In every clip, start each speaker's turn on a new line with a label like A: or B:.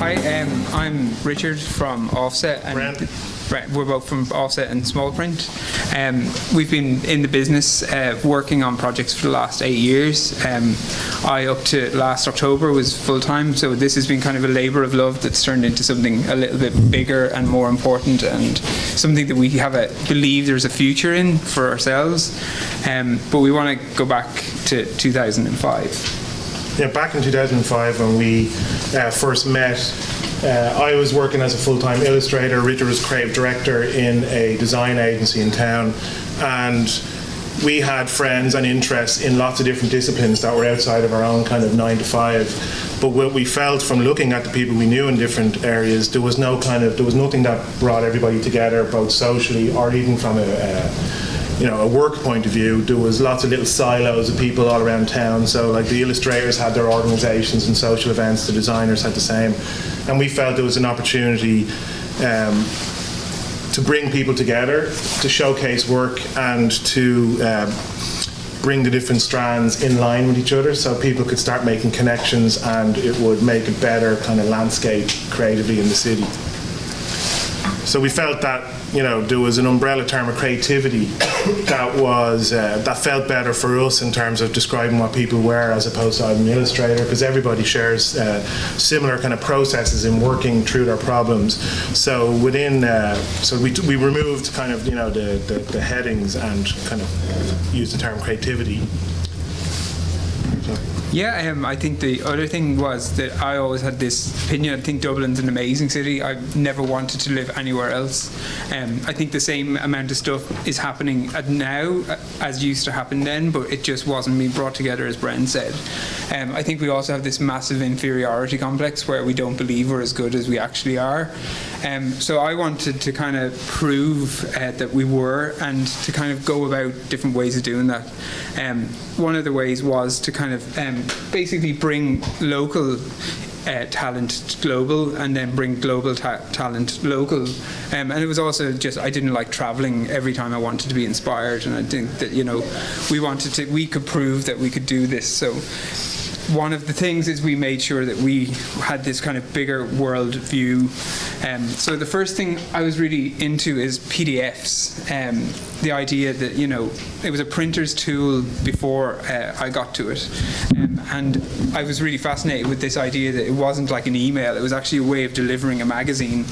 A: Hi, I'm Richard from Offset, and we're both from Offset and Small Print. We've been in the business working on projects for the last 8 years. I, up to last October, was full-time, so this has been kind of a labour of love that's turned into something a little bit bigger and more important, and something that we believe there's a future in for ourselves. But we want to go back to 2005.
B: Yeah, back in 2005 when we first met, I was working as a full-time illustrator. Richard was creative director in a design agency in town, and we had friends and interests in lots of different disciplines that were outside of our own kind of 9 to 5. But what we felt from looking at the people we knew in different areas, there was nothing that brought everybody together, both socially or even from a work point of view. There was lots of little silos of people all around town. So like the illustrators had their organisations and social events, the designers had the same. And we felt there was an opportunity to bring people together, to showcase work, and to bring the different strands in line with each other so people could start making connections, and it would make a better kind of landscape creatively in the city. So we felt that there was an umbrella term of creativity that felt better for us in terms of describing what people were, as opposed to I'm an illustrator, because everybody shares similar kind of processes in working through their problems. So we removed kind of the headings and kind of used the term creativity.
A: Yeah, I think the other thing was that I always had this opinion. I think Dublin's an amazing city. I've never wanted to live anywhere else. I think the same amount of stuff is happening now as used to happen then, but it just wasn't being brought together, as Bren said. I think we also have this massive inferiority complex where we don't believe we're as good as we actually are. So I wanted to kind of prove that we were, and to kind of go about different ways of doing that. One of the ways was to kind of basically bring local talent global, and then bring global talent local. And it was also just, I didn't like traveling every time I wanted to be inspired, and I think that we could prove that we could do this. So one of the things is we made sure that we had this kind of bigger world view. So the first thing I was really into is PDFs. The idea that, it was a printer's tool before I got to it. And I was really fascinated with this idea that it wasn't like an email, it was actually a way of delivering a magazine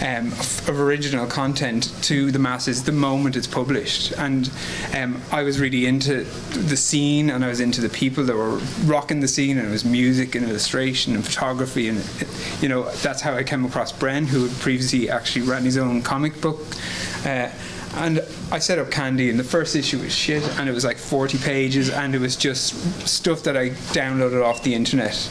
A: of original content to the masses the moment it's published. And I was really into the scene, and I was into the people that were rocking the scene, and it was music and illustration and photography, and that's how I came across Bren, who had previously actually ran his own comic book. And I set up Candy, and the first issue was shit, and it was like 40 pages, and it was just stuff that I downloaded off the internet.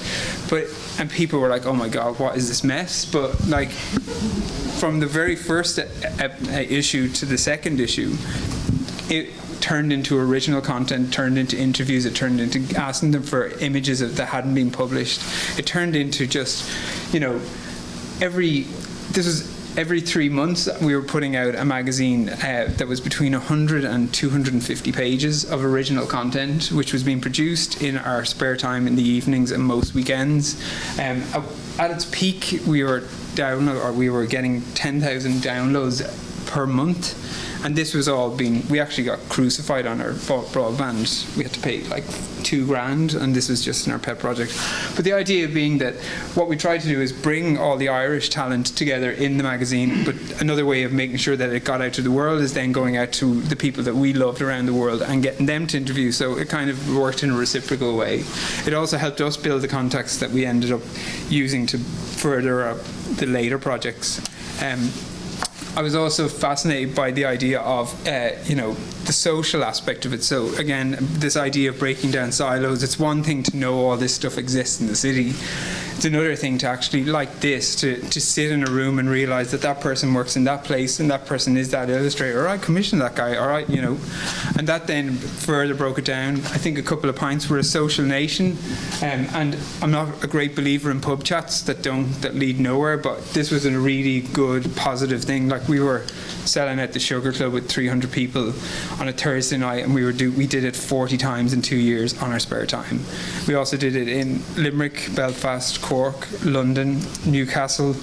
A: And people were like, oh my god, what is this mess? But like, from the very first issue to the second issue, it turned into original content, turned into interviews, it turned into asking them for images that hadn't been published. It turned into just, every 3 months we were putting out a magazine that was between 100 and 250 pages of original content, which was being produced in our spare time in the evenings and most weekends. At its peak, we were getting 10,000 downloads per month. And this was all we actually got crucified on our broadband. We had to pay like $2,000, and this was just in our pet project. But the idea being that what we tried to do is bring all the Irish talent together in the magazine, but another way of making sure that it got out to the world is then going out to the people that we loved around the world and getting them to interview. So it kind of worked in a reciprocal way. It also helped us build the contacts that we ended up using to further the later projects. I was also fascinated by the idea of, the social aspect of it. So again, this idea of breaking down silos. It's one thing to know all this stuff exists in the city. It's another thing to actually, like this, to sit in a room and realise that person works in that place, and that person is that illustrator. Or I commissioned that guy. All right, and that then further broke it down. I think a couple of pints were a social nation, and I'm not a great believer in pub chats that lead nowhere. But this was a really good, positive thing. Like, we were selling at the Sugar Club with 300 people on a Thursday night, and we did it 40 times in 2 years on our spare time. We also did it in Limerick, Belfast, Cork, London, Newcastle,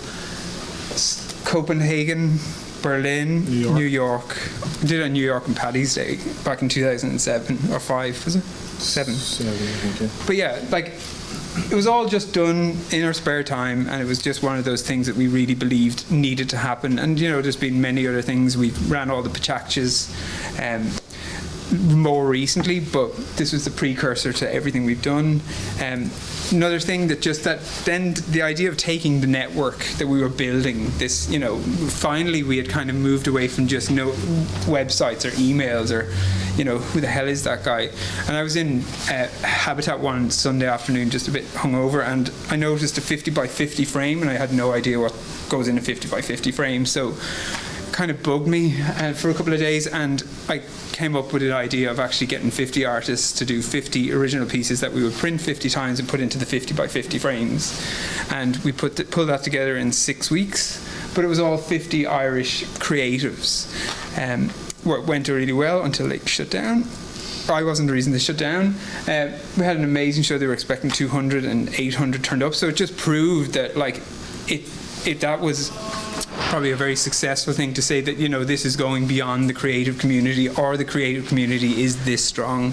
A: Copenhagen, Berlin, New York. We did it in New York on Paddy's Day back in 2007 or 5, was it? 7.
B: 7, I think, yeah.
A: But yeah, like, it was all just done in our spare time, and it was just one of those things that we really believed needed to happen. And, you know, there's been many other things. We ran all the Pachachas more recently, but this was the precursor to everything we've done. Another thing that then the idea of taking the network that we were building, this, you know, finally we had kind of moved away from just websites or emails or, you know, who the hell is that guy? And I was in Habitat one Sunday afternoon, just a bit hungover, and I noticed a 50 by 50 frame, and I had no idea what goes in a 50 by 50 frame. So kind of bugged me for a couple of days, and I came up with an idea of actually getting 50 artists to do 50 original pieces that we would print 50 times and put into the 50 by 50 frames. And we pulled that together in 6 weeks, but it was all 50 Irish creatives. Went really well until they shut down. I wasn't the reason they shut down. We had an amazing show. They were expecting 200 and 800 turned up, so it just proved that, like, that was probably a very successful thing to say, that, you know, this is going beyond the creative community, or the creative community is this strong.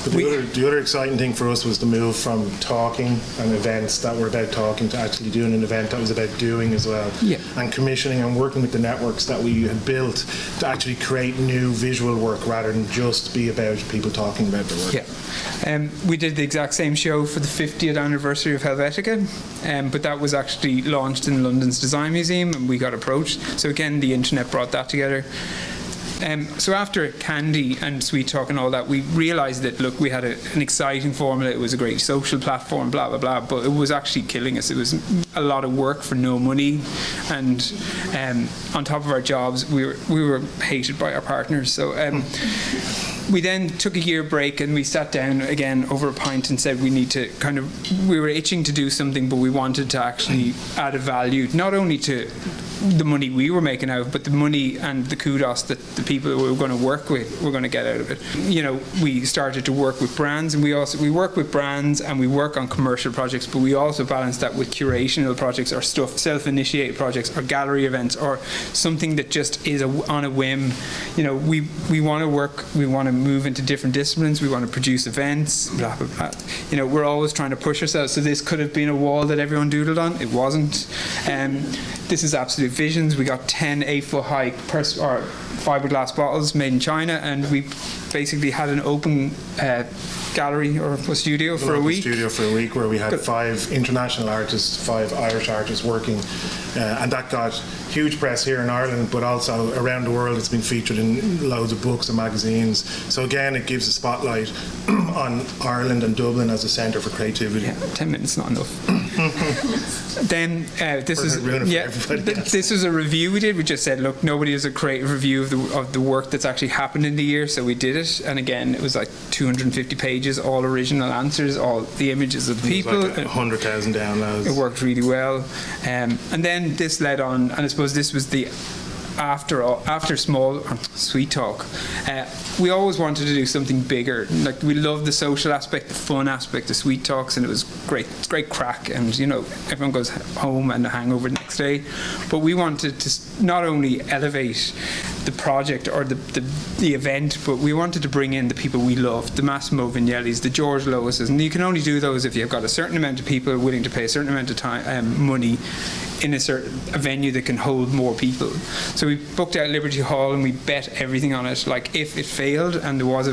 B: But the other exciting thing for us was the move from talking and events that were about talking to actually doing an event that was about doing as well.
A: Yeah.
B: And commissioning and working with the networks that we had built to actually create new visual work rather than just be about people talking about their work.
A: Yeah. We did the exact same show for the 50th anniversary of Helvetica, but that was actually launched in London's Design Museum, and we got approached. So again, the internet brought that together. So after Candy and Sweet Talk and all that, we realised that, look, we had an exciting formula. It was a great social platform, blah, blah, blah, but it was actually killing us. It was a lot of work for no money, and on top of our jobs, we were hated by our partners. So we then took a year break, and we sat down again over a pint and said we need to we were itching to do something, but we wanted to actually add a value, not only to the money we were making out, but the money and the kudos that the people we were going to work with were going to get out of it. You know, we started to work with brands, and we work with brands, and we work on commercial projects, but we also balance that with curational projects, or stuff, self-initiated projects, or gallery events, or something that just is on a whim. You know, we want to work, we want to move into different disciplines, we want to produce events, blah, blah, blah. You know, we're always trying to push ourselves. So this could have been a wall that everyone doodled on. It wasn't. This is Absolute Visions. We got 10 8-foot high fiberglass bottles made in China, and we basically had an open gallery or a studio for a week.
B: Where we had 5 international artists, 5 Irish artists working, and that got huge press here in Ireland, but also around the world. It's been featured in loads of books and magazines. So again, it gives a spotlight on Ireland and Dublin as a centre for creativity.
A: Yeah, 10 minutes not enough. Then this was a review we did. We just said, look, nobody has a creative review of the work that's actually happened in the year, so we did it. And again, it was like 250 pages, all original answers, all the images of the people.
B: Like 100,000 downloads.
A: It worked really well. And then this led on, and I suppose this was the after Sweet Talk. We always wanted to do something bigger. Like, we loved the social aspect, the fun aspect of Sweet Talks, and it was great. It's great crack, and, you know, everyone goes home and a hangover the next day. But we wanted to not only elevate the project or the event, but we wanted to bring in the people we loved, the Massimo Vignellis, the George Loises, and you can only do those if you've got a certain amount of people willing to pay a certain amount of time, money, in a venue that can hold more people. So we booked out Liberty Hall, and we bet everything on it. Like, if it failed and there was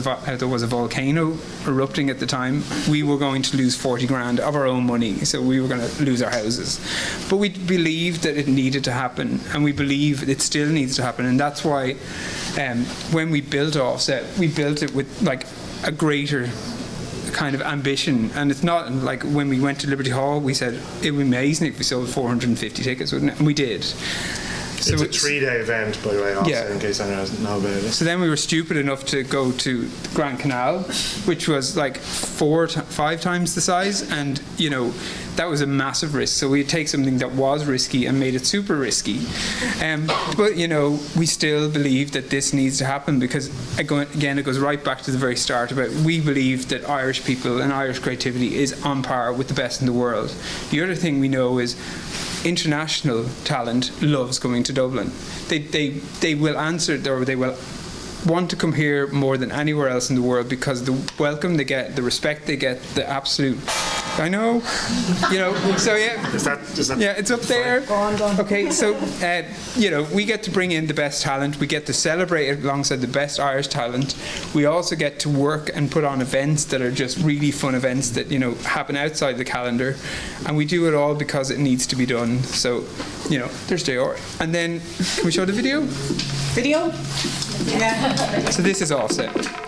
A: a volcano erupting at the time, we were going to lose 40 grand of our own money. So we were going to lose our houses. But we believed that it needed to happen, and we believe it still needs to happen. And that's why when we built Offset, we built it with like a greater kind of ambition. And it's not like when we went to Liberty Hall, we said it would be amazing if we sold 450 tickets, wouldn't it? And we did. So
B: it's a 3-day event, by the way, also,
A: Yeah.
B: in case anyone doesn't know about it.
A: So then we were stupid enough to go to the Grand Canal, which was like 5 times the size, and you know that was a massive risk. So we take something that was risky and made it super risky. But you know, we still believe that this needs to happen because again, it goes right back to the very start about we believe that Irish people and Irish creativity is on par with the best in the world. The other thing we know is international talent loves coming to Dublin. They will answer, or they will want to come here more than anywhere else in the world because the welcome they get, the respect they get, the absolute. I know, you know. So yeah,
B: Is that
A: yeah, it's up there.
C: Go on.
A: Okay, so you know, we get to bring in the best talent. We get to celebrate it alongside the best Irish talent. We also get to work and put on events that are just really fun events that you know happen outside the calendar, and we do it all because it needs to be done. So, you know, there's Dior. And then, can we show the video?
C: Video? Yeah.
A: So this is all set.